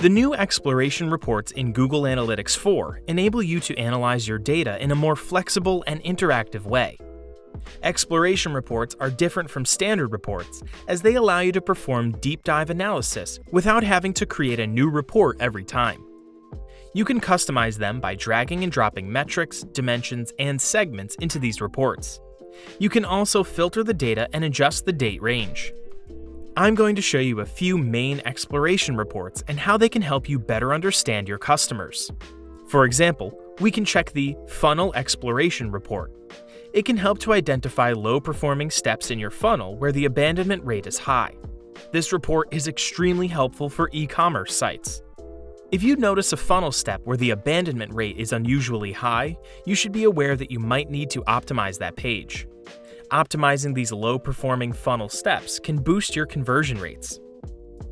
The new exploration reports in Google Analytics 4 enable you to analyze your data in a more flexible and interactive way. Exploration reports are different from standard reports as they allow you to perform deep dive analysis without having to create a new report every time. You can customize them by dragging and dropping metrics, dimensions, and segments into these reports. You can also filter the data and adjust the date range. I'm going to show you a few main exploration reports and how they can help you better understand your customers. For example, we can check the Funnel Exploration Report. It can help to identify low-performing steps in your funnel where the abandonment rate is high. This report is extremely helpful for e-commerce sites. If you notice a funnel step where the abandonment rate is unusually high, you should be aware that you might need to optimize that page. Optimizing these low-performing funnel steps can boost your conversion rates.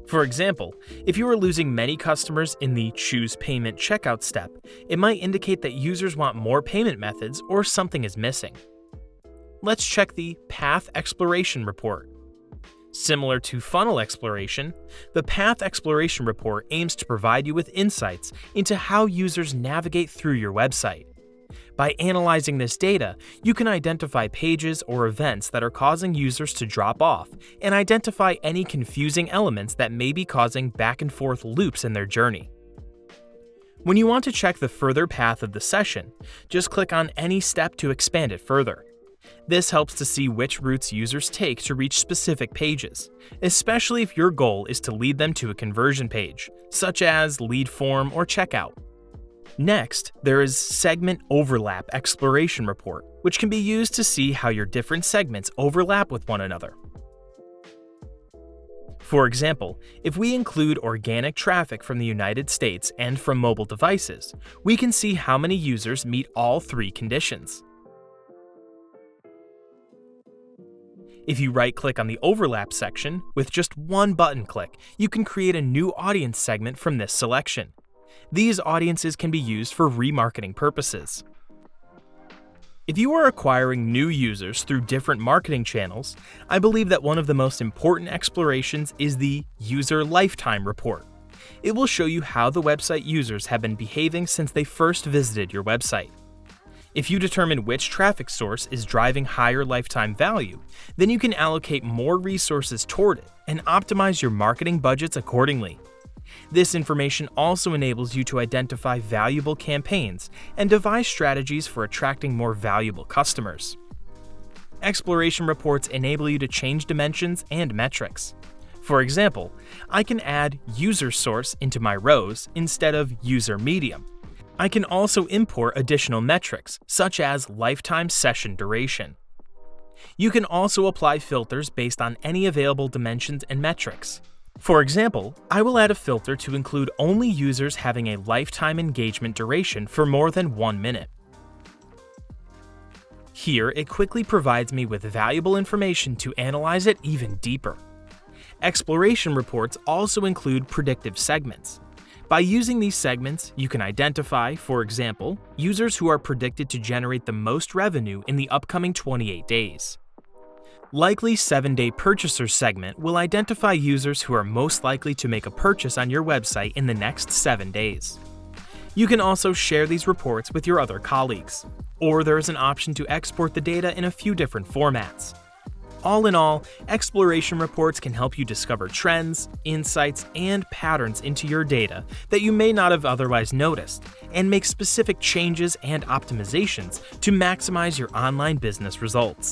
For example, if you are losing many customers in the Choose Payment checkout step, it might indicate that users want more payment methods or something is missing. Let's check the Path Exploration Report. Similar to Funnel Exploration, the Path Exploration Report aims to provide you with insights into how users navigate through your website. By analyzing this data, you can identify pages or events that are causing users to drop off and identify any confusing elements that may be causing back and forth loops in their journey. When you want to check the further path of the session, just click on any step to expand it further. This helps to see which routes users take to reach specific pages, especially if your goal is to lead them to a conversion page, such as lead form or checkout. Next, there is Segment Overlap Exploration Report, which can be used to see how your different segments overlap with one another. For example, if we include organic traffic from the United States and from mobile devices, we can see how many users meet all three conditions. If you right-click on the Overlap section, with just one button click, you can create a new audience segment from this selection. These audiences can be used for remarketing purposes. If you are acquiring new users through different marketing channels, I believe that one of the most important explorations is the User Lifetime Report. It will show you how the website users have been behaving since they first visited your website. If you determine which traffic source is driving higher lifetime value, then you can allocate more resources toward it and optimize your marketing budgets accordingly. This information also enables you to identify valuable campaigns and devise strategies for attracting more valuable customers. Exploration reports enable you to change dimensions and metrics. For example, I can add user source into my rows instead of user medium. I can also import additional metrics, such as lifetime session duration. You can also apply filters based on any available dimensions and metrics. For example, I will add a filter to include only users having a lifetime engagement duration for more than 1 minute. Here, it quickly provides me with valuable information to analyze it even deeper. Exploration reports also include predictive segments. By using these segments, you can identify, for example, users who are predicted to generate the most revenue in the upcoming 28 days. Likely 7-day purchasers segment will identify users who are most likely to make a purchase on your website in the next 7 days. You can also share these reports with your other colleagues, or there is an option to export the data in a few different formats. All in all, exploration reports can help you discover trends, insights, and patterns into your data that you may not have otherwise noticed, and make specific changes and optimizations to maximize your online business results.